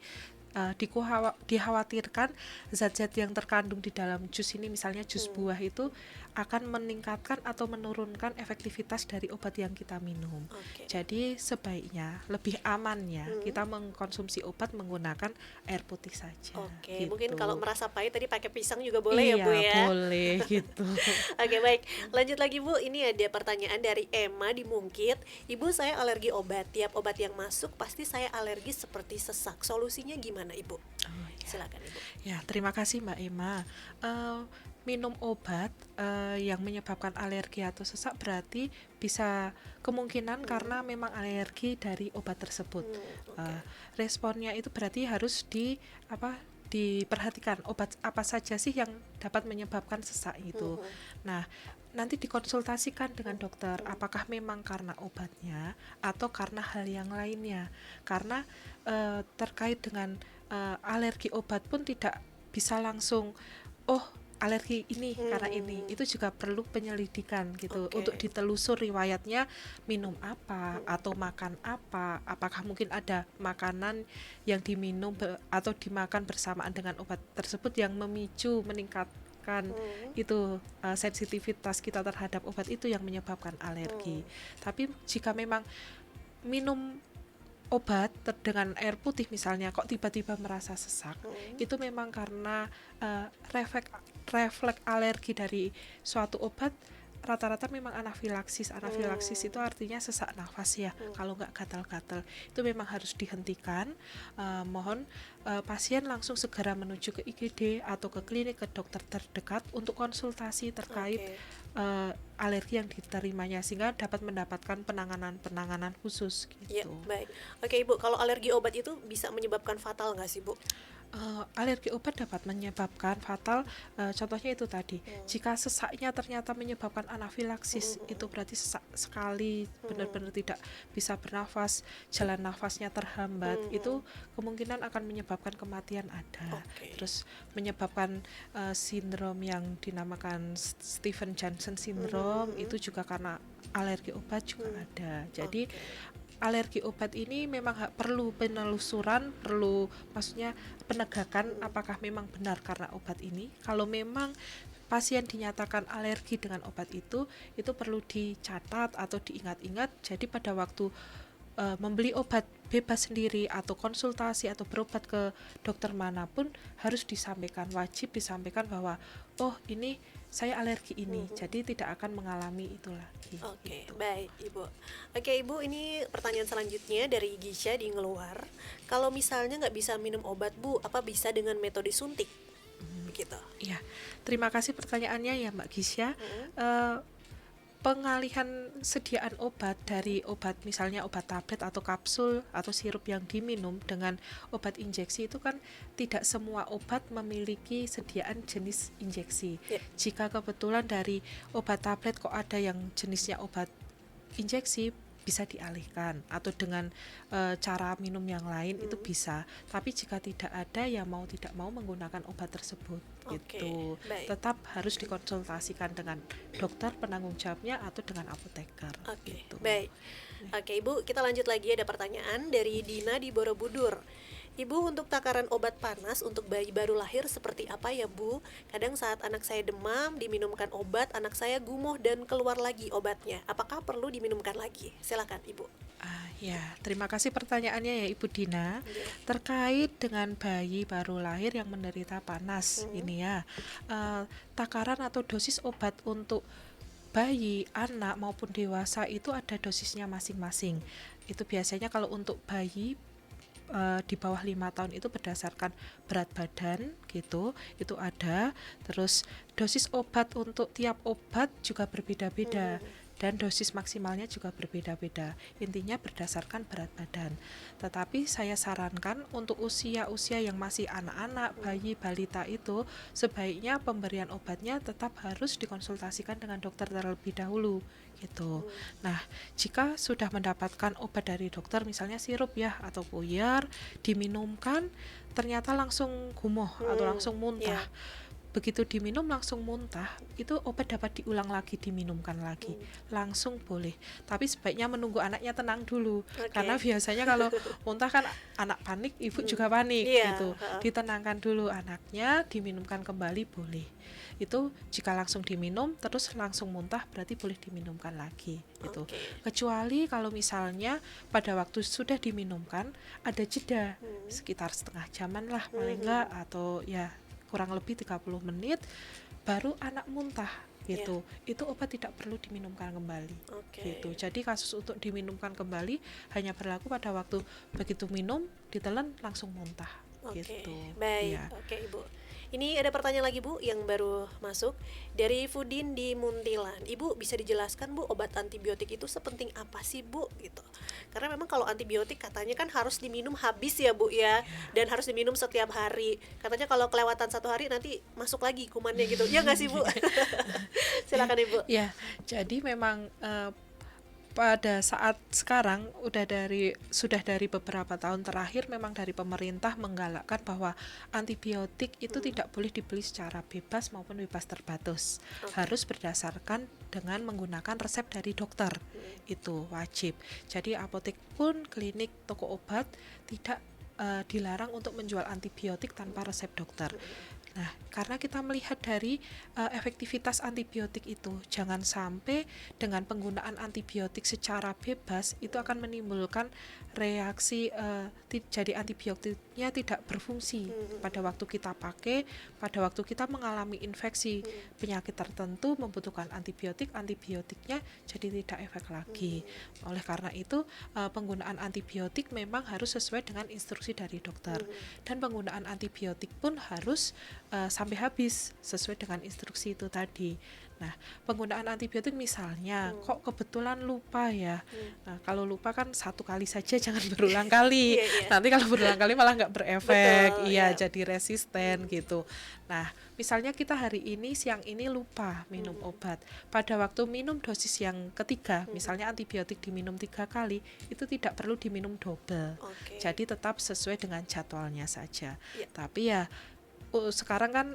dikhawatirkan zat-zat yang terkandung di dalam jus ini, misalnya jus buah itu akan meningkatkan atau menurunkan efektivitas dari obat yang kita minum. Jadi sebaiknya lebih amannya kita mengkonsumsi obat menggunakan air putih saja. Gitu. Mungkin kalau merasa pahit tadi pakai pisang juga boleh ya Bu ya? Iya boleh gitu. Baik, lanjut lagi Bu. Ini ada pertanyaan dari Emma di Mungkit. Ibu, saya alergi obat. Tiap obat yang masuk pasti saya alergi seperti sesak. Solusinya gimana Ibu? Silakan Ibu. Ya, terima kasih Mbak Emma. Minum obat yang menyebabkan alergi atau sesak berarti bisa kemungkinan karena memang alergi dari obat tersebut. Responnya itu berarti harus diperhatikan obat apa saja sih yang dapat menyebabkan sesak itu. Nah, nanti dikonsultasikan dengan dokter apakah memang karena obatnya atau karena hal yang lainnya. Karena terkait dengan alergi obat pun tidak bisa langsung alergi ini karena ini, itu juga perlu penyelidikan gitu untuk ditelusur riwayatnya minum apa atau makan apa, apakah mungkin ada makanan yang diminum atau dimakan bersamaan dengan obat tersebut yang meningkatkan itu sensitivitas kita terhadap obat itu yang menyebabkan alergi. Tapi jika memang minum obat dengan air putih misalnya kok tiba-tiba merasa sesak, itu memang karena refleks alergi dari suatu obat. Rata-rata memang anafilaksis itu artinya sesak nafas ya, kalau nggak gatal-gatal itu memang harus dihentikan. Mohon pasien langsung segera menuju ke IGD atau ke klinik, ke dokter terdekat untuk konsultasi terkait alergi yang diterimanya sehingga dapat mendapatkan penanganan khusus gitu. Ya, baik. Oke Ibu, kalau alergi obat itu bisa menyebabkan fatal nggak sih Bu? Alergi obat dapat menyebabkan fatal, contohnya itu tadi, jika sesaknya ternyata menyebabkan anafilaksis, itu berarti sesak sekali, benar-benar tidak bisa bernafas, jalan nafasnya terhambat, itu kemungkinan akan menyebabkan kematian ada. Terus menyebabkan sindrom yang dinamakan Stevens-Johnson syndrome, itu juga karena alergi obat juga ada. Jadi alergi obat ini memang perlu penelusuran, perlu maksudnya penegakan apakah memang benar karena obat ini. Kalau memang pasien dinyatakan alergi dengan obat itu perlu dicatat atau diingat-ingat. Jadi pada waktu membeli obat bebas sendiri atau konsultasi atau berobat ke dokter manapun harus disampaikan, wajib disampaikan bahwa ini saya alergi ini, jadi tidak akan mengalami itu lagi. Gitu. Baik Ibu. Ibu, ini pertanyaan selanjutnya dari Gisha di Ngeluar. Kalau misalnya nggak bisa minum obat Bu, apa bisa dengan metode suntik? Begitu. Ya, terima kasih pertanyaannya ya Mbak Gisha. Pengalihan sediaan obat dari obat misalnya obat tablet atau kapsul atau sirup yang diminum dengan obat injeksi itu kan tidak semua obat memiliki sediaan jenis injeksi. Jika kebetulan dari obat tablet kok ada yang jenisnya obat injeksi, bisa dialihkan atau dengan cara minum yang lain itu bisa. Tapi jika tidak ada ya mau tidak mau menggunakan obat tersebut gitu. Tetap harus dikonsultasikan dengan dokter penanggung jawabnya atau dengan apoteker. Gitu. Baik. Ibu, kita lanjut lagi, ada pertanyaan dari Dina di Borobudur. Ibu, untuk takaran obat panas untuk bayi baru lahir seperti apa ya Bu? Kadang saat anak saya demam, diminumkan obat, anak saya gumoh dan keluar lagi obatnya. Apakah perlu diminumkan lagi? Silakan Ibu. Ya, terima kasih pertanyaannya ya Ibu Dina. Terkait dengan bayi baru lahir yang menderita panas ini ya, takaran atau dosis obat untuk bayi, anak maupun dewasa itu ada dosisnya masing-masing. Itu biasanya kalau untuk bayi di bawah 5 tahun itu berdasarkan berat badan gitu, itu ada. Terus dosis obat untuk tiap obat juga berbeda-beda dan dosis maksimalnya juga berbeda-beda. Intinya berdasarkan berat badan. Tetapi saya sarankan untuk usia-usia yang masih anak-anak, bayi, balita itu sebaiknya pemberian obatnya tetap harus dikonsultasikan dengan dokter terlebih dahulu gitu. Nah, jika sudah mendapatkan obat dari dokter misalnya sirup ya atau puyer diminumkan ternyata langsung gumoh atau langsung muntah. begitu diminum langsung muntah, itu obat dapat diulang lagi, diminumkan lagi, langsung boleh. Tapi sebaiknya menunggu anaknya tenang dulu, karena biasanya kalau muntah kan anak panik, ibu juga panik gitu. Ditenangkan dulu anaknya, diminumkan kembali boleh. Itu jika langsung diminum terus langsung muntah berarti boleh diminumkan lagi gitu. Kecuali kalau misalnya pada waktu sudah diminumkan ada jeda sekitar setengah jaman lah paling enggak, atau ya kurang lebih 30 menit baru anak muntah gitu. Itu obat tidak perlu diminumkan kembali gitu. Jadi kasus untuk diminumkan kembali hanya berlaku pada waktu begitu minum ditelan langsung muntah gitu. Baik, Ibu. Ini ada pertanyaan lagi Bu yang baru masuk dari Fudin di Muntilan. Ibu bisa dijelaskan Bu, obat antibiotik itu sepenting apa sih Bu gitu? Karena memang kalau antibiotik katanya kan harus diminum habis ya Bu ya, dan harus diminum setiap hari. Katanya kalau kelewatan 1 hari nanti masuk lagi kumannya gitu. Ya nggak sih Bu? Silakan Ibu. Ya, jadi memang pada saat sekarang sudah dari beberapa tahun terakhir memang dari pemerintah menggalakkan bahwa antibiotik itu tidak boleh dibeli secara bebas maupun bebas terbatas. Harus berdasarkan dengan menggunakan resep dari dokter. Itu wajib. Jadi apotek pun, klinik, toko obat tidak dilarang untuk menjual antibiotik tanpa resep dokter. Nah, karena kita melihat dari efektivitas antibiotik itu, jangan sampai dengan penggunaan antibiotik secara bebas itu akan menimbulkan reaksi jadi antibiotiknya tidak berfungsi pada waktu kita pakai, pada waktu kita mengalami infeksi penyakit tertentu membutuhkan antibiotiknya jadi tidak efek lagi. Oleh karena itu penggunaan antibiotik memang harus sesuai dengan instruksi dari dokter, dan penggunaan antibiotik pun harus sampai habis sesuai dengan instruksi itu tadi. Nah, penggunaan antibiotik misalnya kok kebetulan lupa ya. Nah, kalau lupa kan 1 kali saja, jangan berulang kali. Nanti kalau berulang kali malah nggak berefek. Jadi resisten gitu. Nah, misalnya kita hari ini siang ini lupa minum obat. Pada waktu minum dosis yang ketiga, misalnya antibiotik diminum 3 kali, itu tidak perlu diminum double. Jadi tetap sesuai dengan jadwalnya saja. Tapi ya sekarang kan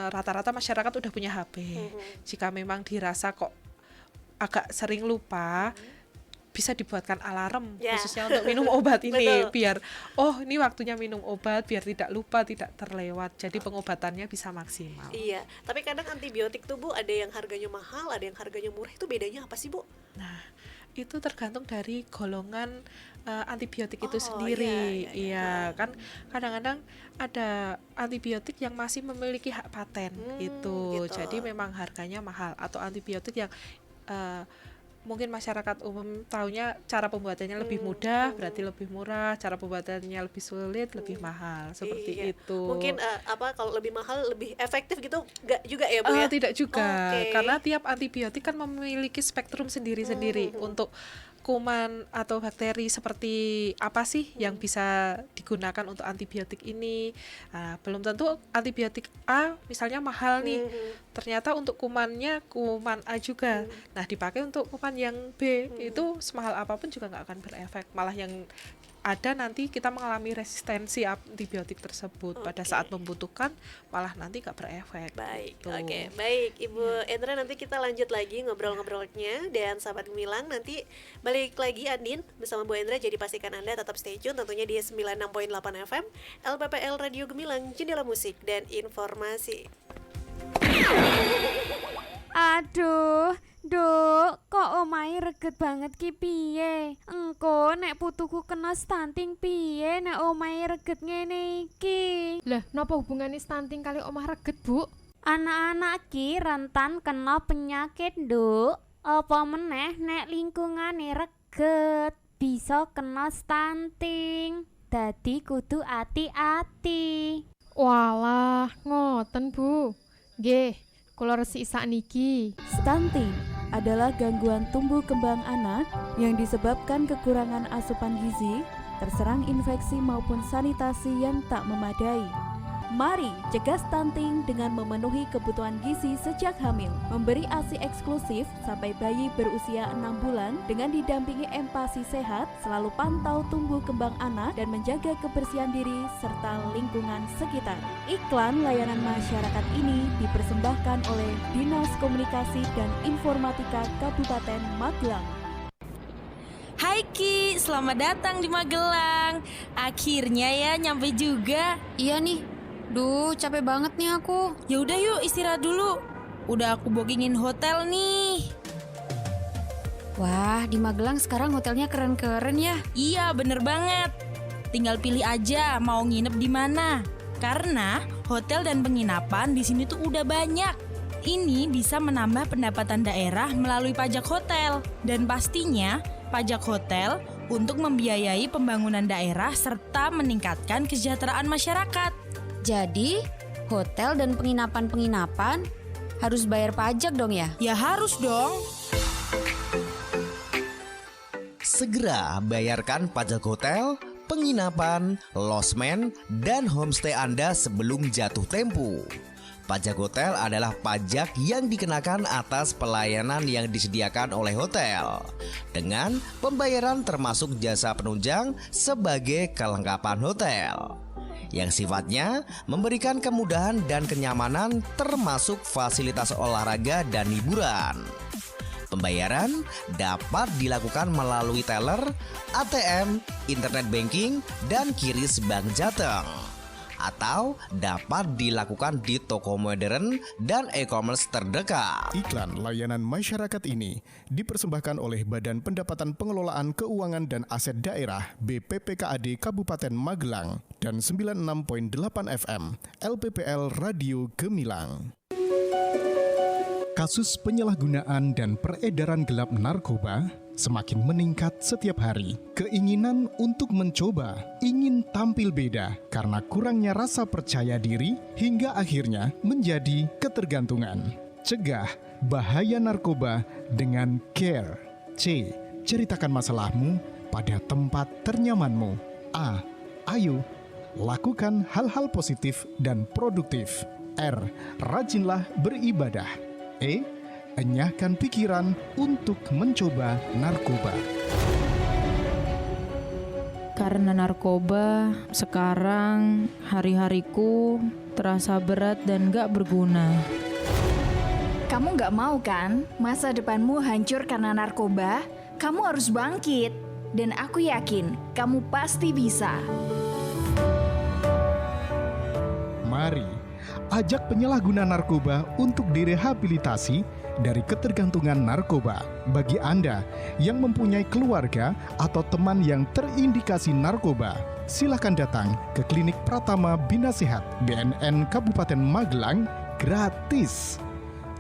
rata-rata masyarakat udah punya HP. Jika memang dirasa kok agak sering lupa, bisa dibuatkan alarm khususnya untuk minum obat ini. Biar ini waktunya minum obat, biar tidak lupa, tidak terlewat. Jadi pengobatannya bisa maksimal. Iya, tapi kadang antibiotik tuh Bu ada yang harganya mahal, ada yang harganya murah. Itu bedanya apa sih Bu? Nah, itu tergantung dari golongan antibiotik itu sendiri. Iya, kan kadang-kadang ada antibiotik yang masih memiliki hak paten gitu. Jadi memang harganya mahal, atau antibiotik yang mungkin masyarakat umum taunya cara pembuatannya lebih mudah, berarti lebih murah, cara pembuatannya lebih sulit, lebih mahal, seperti itu. Mungkin kalau lebih mahal lebih efektif gitu, enggak juga ya Bu ya? Tidak juga, karena tiap antibiotik kan memiliki spektrum sendiri-sendiri. Untuk kuman atau bakteri seperti apa sih yang bisa digunakan untuk antibiotik ini. Belum tentu antibiotik A misalnya mahal nih, ternyata untuk kumannya kuman A juga. Nah, dipakai untuk kuman yang B itu semahal apapun juga nggak akan berefek, malah yang ada nanti kita mengalami resistensi antibiotik tersebut. Pada saat membutuhkan malah nanti nggak berefek. Baik, baik Ibu Endra, nanti kita lanjut lagi ngobrol-ngobrolnya. Dan sahabat Gemilang, nanti balik lagi Andin bersama Bu Endra, jadi pastikan Anda tetap stay tune tentunya di 96.8 FM LPPL Radio Gemilang, jendela musik dan informasi. Aduh, Duk, kok omahe reget banget ki piye? Engko nek putuku kena stunting piye nek omahe reget ngene iki? Lah, napa hubungane stunting kali omah reget, Bu? Anak-anak ki rentan kena penyakit, Duk. Apa meneh nek lingkungane reget, bisa kena stunting. Dadi kudu ati-ati. Walah, ngoten, Bu. Nggih, kula resik sakniki. Stunting adalah gangguan tumbuh kembang anak yang disebabkan kekurangan asupan gizi, terserang infeksi maupun sanitasi yang tak memadai. Mari cegah stunting dengan memenuhi kebutuhan gizi sejak hamil. Memberi ASI eksklusif sampai bayi berusia 6 bulan dengan didampingi empati sehat, selalu pantau tumbuh kembang anak dan menjaga kebersihan diri serta lingkungan sekitar. Iklan layanan masyarakat ini dipersembahkan oleh Dinas Komunikasi dan Informatika Kabupaten Magelang. Hai Ki, selamat datang di Magelang. Akhirnya ya nyampe juga. Iya nih. Duh, capek banget nih aku. Ya udah yuk istirahat dulu. Udah aku bookingin hotel nih. Wah, di Magelang sekarang hotelnya keren-keren ya. Iya, bener banget. Tinggal pilih aja mau nginep di mana. Karena hotel dan penginapan di sini tuh udah banyak. Ini bisa menambah pendapatan daerah melalui pajak hotel. Dan pastinya pajak hotel untuk membiayai pembangunan daerah serta meningkatkan kesejahteraan masyarakat. Jadi, hotel dan penginapan-penginapan harus bayar pajak dong ya? Ya harus dong. Segera bayarkan pajak hotel, penginapan, losmen, dan homestay Anda sebelum jatuh tempo. Pajak hotel adalah pajak yang dikenakan atas pelayanan yang disediakan oleh hotel, dengan pembayaran termasuk jasa penunjang sebagai kelengkapan hotel, yang sifatnya memberikan kemudahan dan kenyamanan termasuk fasilitas olahraga dan hiburan. Pembayaran dapat dilakukan melalui teller, ATM, internet banking, dan QRIS Bank Jateng. Atau dapat dilakukan di toko modern dan e-commerce terdekat. Iklan layanan masyarakat ini dipersembahkan oleh Badan Pendapatan Pengelolaan Keuangan dan Aset Daerah BPPKAD Kabupaten Magelang dan 96.8 FM LPPL Radio Gemilang. Kasus penyalahgunaan dan peredaran gelap narkoba semakin meningkat setiap hari. Keinginan untuk mencoba, ingin tampil beda karena kurangnya rasa percaya diri hingga akhirnya menjadi ketergantungan. Cegah bahaya narkoba dengan CARE. C. Ceritakan masalahmu pada tempat ternyamanmu. A. Ayo, lakukan hal-hal positif dan produktif. R. Rajinlah beribadah. E. Enyahkan pikiran untuk mencoba narkoba. Karena narkoba, sekarang hari-hariku terasa berat dan gak berguna. Kamu gak mau kan masa depanmu hancur karena narkoba? Kamu harus bangkit. Dan aku yakin kamu pasti bisa. Mari ajak penyalahguna narkoba untuk direhabilitasi dari ketergantungan narkoba. Bagi Anda yang mempunyai keluarga atau teman yang terindikasi narkoba, silakan datang ke Klinik Pratama Bina Sehat BNN Kabupaten Magelang gratis.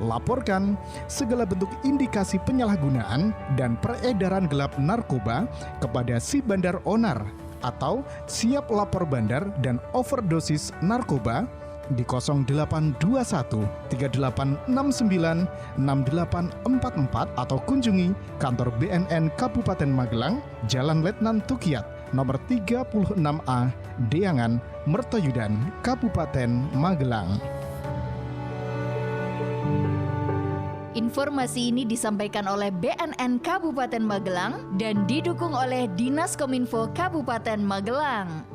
Laporkan segala bentuk indikasi penyalahgunaan dan peredaran gelap narkoba kepada si bandar onar atau siap lapor bandar dan overdosis narkoba di 0821 3869 6844 atau kunjungi kantor BNN Kabupaten Magelang, Jalan Letnan Tukiat, nomor 36A, Deangan, Mertoyudan, Kabupaten Magelang. Informasi ini disampaikan oleh BNN Kabupaten Magelang dan didukung oleh Dinas Kominfo Kabupaten Magelang.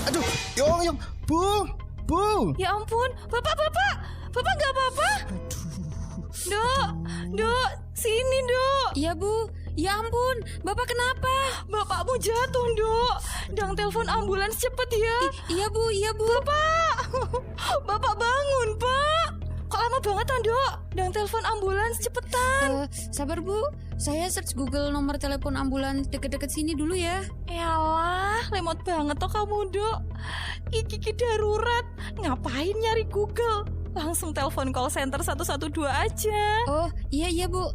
Aduh, Yong, Bu. Ya ampun, Bapak nggak apa-apa? Dok, sini Dok. Iya Bu, ya ampun, Bapak kenapa? Bapakmu jatuh Dok. Dang telepon ambulans cepet ya. Iya Bu. Bapak bangun Pak. Kok lama banget Dok? Dang telepon ambulans cepetan. Sabar Bu, saya search Google nomor telepon ambulans deket-deket sini dulu ya. Yalah, lemot banget toh kamu Dok. Iki darurat. Ngapain nyari Google? Langsung telepon call center 112 aja. Oh, iya Bu.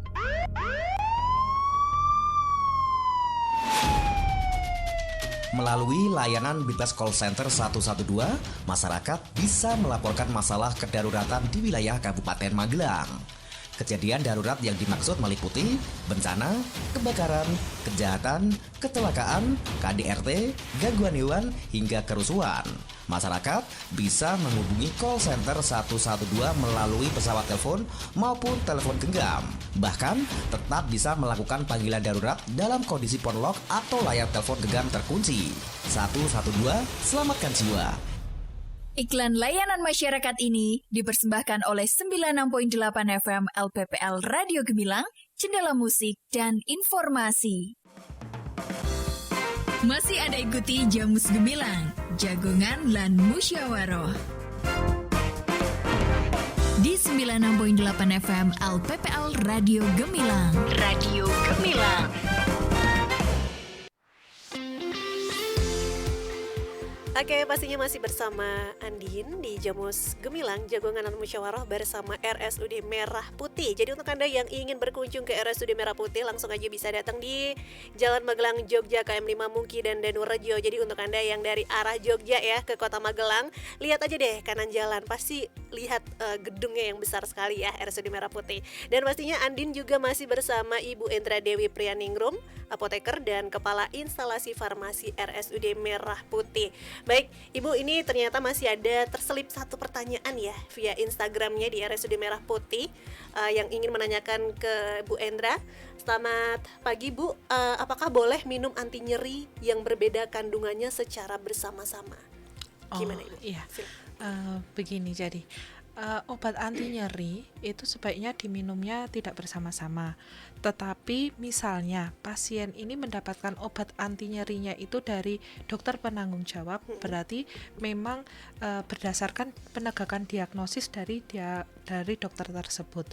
Melalui layanan Bebas Call Center 112, masyarakat bisa melaporkan masalah kedaruratan di wilayah Kabupaten Magelang. Kejadian darurat yang dimaksud meliputi bencana, kebakaran, kejahatan, kecelakaan, KDRT, gangguan hewan, hingga kerusuhan. Masyarakat bisa menghubungi call center 112 melalui pesawat telepon maupun telepon genggam. Bahkan tetap bisa melakukan panggilan darurat dalam kondisi phone lock atau layar telepon genggam terkunci. 112, selamatkan jiwa. Iklan layanan masyarakat ini dipersembahkan oleh 96.8 FM LPPL Radio Gemilang, Jendela Musik dan Informasi. Masih ada ikuti Jamus Gemilang, Jagongan lan Musyawaroh. Di 96.8 FM LPPL Radio Gemilang. Radio Gemilang. Oke, pastinya masih bersama Andin di Jamus Gemilang, Jagongan dan Musyawarah bersama RSUD Merah Putih. Jadi untuk Anda yang ingin berkunjung ke RSUD Merah Putih, langsung aja bisa datang di Jalan Magelang, Jogja, KM 5 Mungki dan Danurejo. Jadi untuk Anda yang dari arah Jogja ya ke Kota Magelang, lihat aja deh kanan jalan, pasti lihat gedungnya yang besar sekali ya, RSUD Merah Putih. Dan pastinya Andin juga masih bersama Ibu Endra Dewi Priyaningrum, apoteker dan Kepala Instalasi Farmasi RSUD Merah Putih. Baik, Ibu, ini ternyata masih ada terselip satu pertanyaan ya via Instagramnya di RSUD Merah Putih yang ingin menanyakan ke Bu Endra. Selamat pagi Bu, apakah boleh minum anti nyeri yang berbeda kandungannya secara bersama-sama? Gimana Ibu? Iya, begini jadi obat anti nyeri itu sebaiknya diminumnya tidak bersama-sama. Tetapi misalnya pasien ini mendapatkan obat anti nyerinya itu dari dokter penanggung jawab, berarti memang berdasarkan penegakan diagnosis dari dokter tersebut.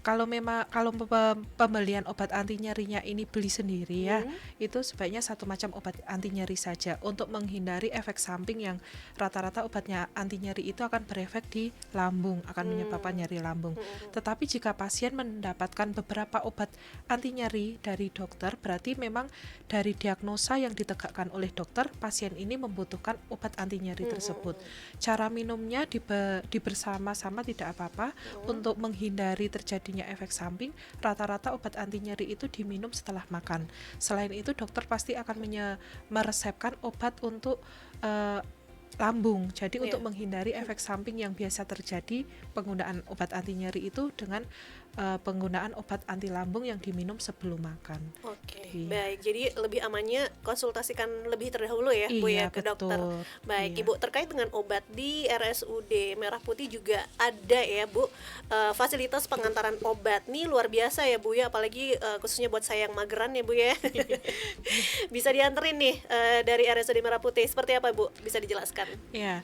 Kalau pembelian obat anti nyerinya ini beli sendiri ya, itu sebaiknya satu macam obat anti nyeri saja untuk menghindari efek samping yang rata-rata obatnya anti nyeri itu akan berefek di lambung, akan menyebabkan nyeri lambung. Tetapi jika pasien mendapatkan beberapa obat anti nyeri dari dokter, berarti memang dari diagnosa yang ditegakkan oleh dokter, pasien ini membutuhkan obat anti nyeri tersebut. Cara minumnya bersama-sama tidak apa-apa. Untuk menghindari terjadinya efek samping, rata-rata obat anti nyeri itu diminum setelah makan. Selain itu dokter pasti akan meresepkan obat untuk lambung. Jadi untuk menghindari efek samping yang biasa terjadi penggunaan obat anti nyeri itu dengan penggunaan obat anti lambung yang diminum sebelum makan. Oke, baik. Jadi lebih amannya konsultasikan lebih terdahulu ya, Bu ya, ke dokter. Baik, Ibu, terkait dengan obat di RSUD Merah Putih juga ada ya, Bu, fasilitas pengantaran obat. Nih luar biasa ya, Bu ya, apalagi khususnya buat saya yang mageran ya, Bu ya. Bisa dianterin nih dari RSUD Merah Putih. Seperti apa, Bu? Bisa dijelaskan? Ya,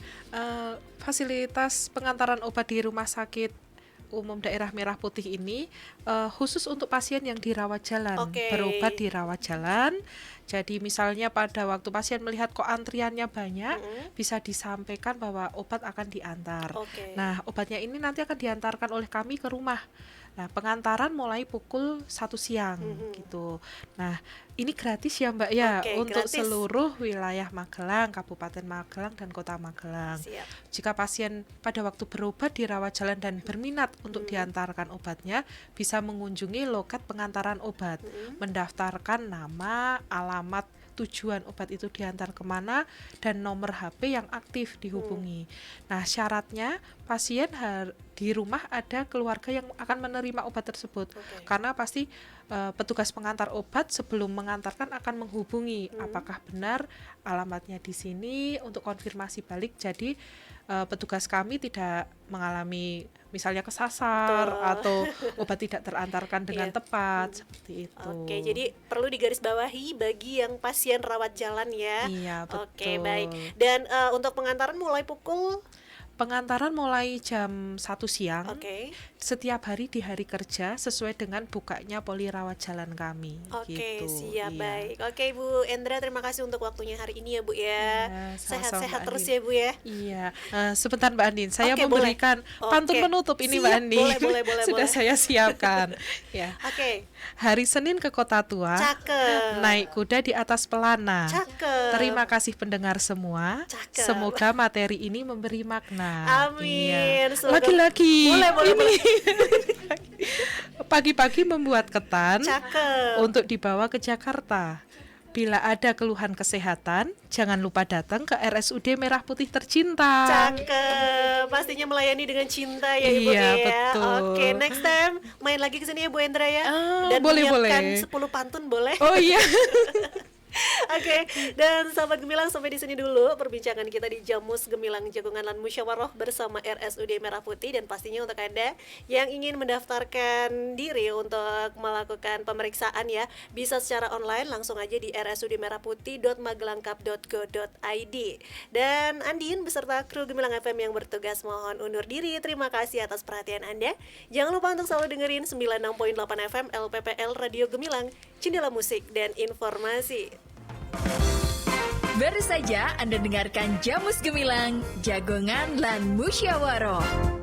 fasilitas pengantaran obat di Rumah Sakit Umum Daerah Merah Putih ini khusus untuk pasien yang dirawat jalan, berobat di rawat jalan. Jadi misalnya pada waktu pasien melihat kok antriannya banyak, bisa disampaikan bahwa obat akan diantar. Nah, obatnya ini nanti akan diantarkan oleh kami ke rumah. Nah, pengantaran mulai pukul 1 siang gitu. Nah, ini gratis ya Mbak ya, untuk gratis. Seluruh wilayah Magelang, Kabupaten Magelang dan Kota Magelang. Siap. Jika pasien pada waktu berobat di rawat jalan dan berminat untuk diantarkan obatnya, bisa mengunjungi loket pengantaran obat, mendaftarkan nama, alamat, tujuan obat itu diantar kemana, dan nomor HP yang aktif dihubungi. Nah, syaratnya pasien di rumah ada keluarga yang akan menerima obat tersebut. Karena pasti petugas pengantar obat sebelum mengantarkan akan menghubungi apakah benar alamatnya di sini untuk konfirmasi balik. Jadi petugas kami tidak mengalami misalnya kesasar atau obat tidak terantarkan dengan tepat seperti itu. Oke, jadi perlu digarisbawahi bagi yang pasien rawat jalan ya. Iya, betul. Oke, baik. Dan untuk pengantaran mulai pukul? Pengantaran mulai jam 1 siang, setiap hari di hari kerja sesuai dengan bukanya poli rawat jalan kami. Oke, siap, baik. Oke, Bu Endra, terima kasih untuk waktunya hari ini ya, Bu ya. Sehat-sehat terus ya, Bu ya. Iya, sebentar Mbak Andin, saya memberikan pantun penutup ini, Mbak Andin. Boleh. Sudah saya siapkan. Ya. Hari Senin ke Kota Tua. Cakep. Naik kuda di atas pelana. Cakep. Terima kasih pendengar semua. Cakep. Semoga materi ini memberi makna. Amin. Laki-laki. Boleh. Pagi-pagi membuat ketan Cakep. untuk dibawa ke Jakarta. Bila ada keluhan kesehatan, jangan lupa datang ke RSUD Merah Putih tercinta. Cakep, pastinya melayani dengan cinta ya Ibu Iya, ya. betul. Oke, next time main lagi ke sini ya Bu Endra ya. Dan boleh, menyiapkan boleh. 10 pantun boleh. Oh iya. Oke, dan sahabat Gemilang sampai di sini dulu perbincangan kita di Jamus Gemilang Jagungan Lan Musyawarah bersama RSUD Merah Putih, dan pastinya untuk Anda yang ingin mendaftarkan diri untuk melakukan pemeriksaan ya, bisa secara online langsung aja di rsudmerahputih.magelangcup.go.id. Dan Andin beserta kru Gemilang FM yang bertugas mohon undur diri. Terima kasih atas perhatian Anda. Jangan lupa untuk selalu dengerin 96.8 FM LPPL Radio Gemilang, jendela musik dan informasi. Baru saja Anda dengarkan Jamus Gemilang, Jagongan lan Musyawarah.